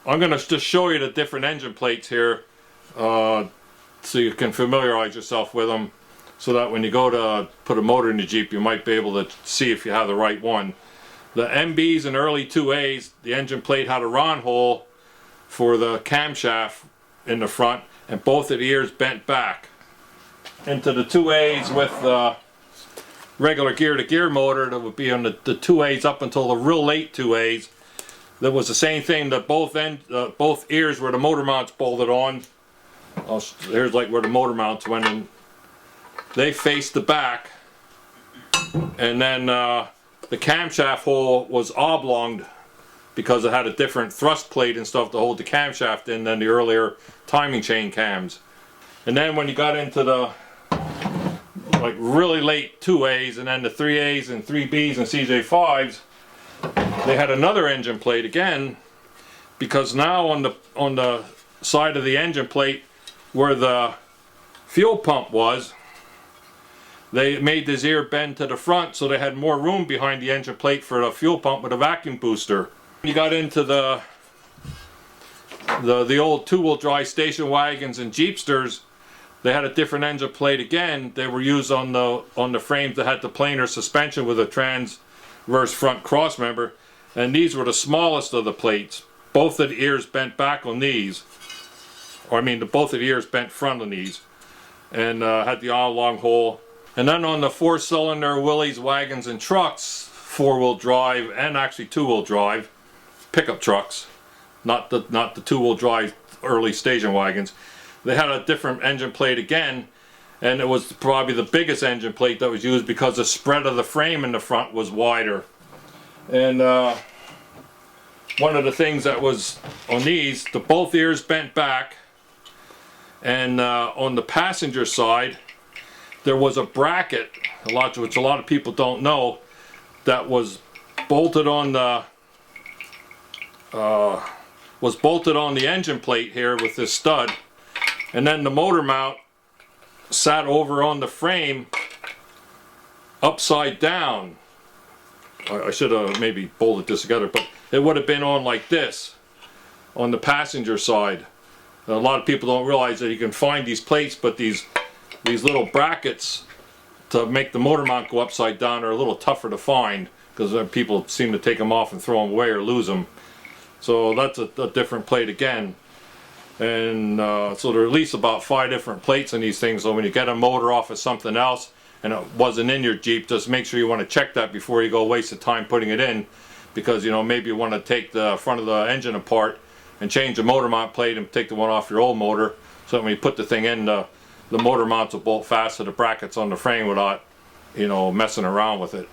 I'm going to just show you the different engine plates here so you can familiarize yourself with them, so that when you go to put a motor in the Jeep you might be able to see if you have the right one. The MBs and early 2As, the engine plate had a round hole for the camshaft in the front, and both of the ears bent back. Into the 2As with the regular gear-to-gear motor that would be on the 2As up until the real late 2As. There was the same thing, that both ears where the motor mounts bolted on. Here's like where the motor mounts went in. They faced the back, and then the camshaft hole was oblonged because it had a different thrust plate and stuff to hold the camshaft in than the earlier timing chain cams. And then when you got into the like really late 2As and then the 3As and 3Bs and CJ5s, they had another engine plate again, because now on the side of the engine plate where the fuel pump was, they made this ear bend to the front so they had more room behind the engine plate for the fuel pump with a vacuum booster. You got into the old two-wheel drive station wagons and Jeepsters, they had a different engine plate again. They were used on the frames that had the planar suspension with a transverse front cross member, and these were the smallest of the plates. Both of the ears bent back on these, or I mean both of the ears bent front on these, and had the all-long hole. And then on the 4-cylinder Willys wagons and trucks, 4-wheel drive and actually 2-wheel drive pickup trucks, not the 2-wheel drive early station wagons, they had a different engine plate again, and it was probably the biggest engine plate that was used because the spread of the frame in the front was wider. And one of the things that was on these, both ears bent back, and on the passenger side there was a bracket, which a lot of people don't know, that was bolted on the engine plate here with this stud, and then the motor mount sat over on the frame upside down. I should have maybe bolted this together, but it would have been on like this on the passenger side. A lot of people don't realize that you can find these plates, but these little brackets to make the motor mount go upside down are a little tougher to find, because people seem to take them off and throw them away or lose them. So that's a different plate again. And so there are at least about 5 different plates in these things, so when you get a motor off of something else and it wasn't in your Jeep, just make sure you want to check that before you go waste the time putting it in, because maybe you want to take the front of the engine apart and change the motor mount plate and take the one off your old motor, so that when you put the thing in, the motor mounts will bolt fast to the brackets on the frame without messing around with it.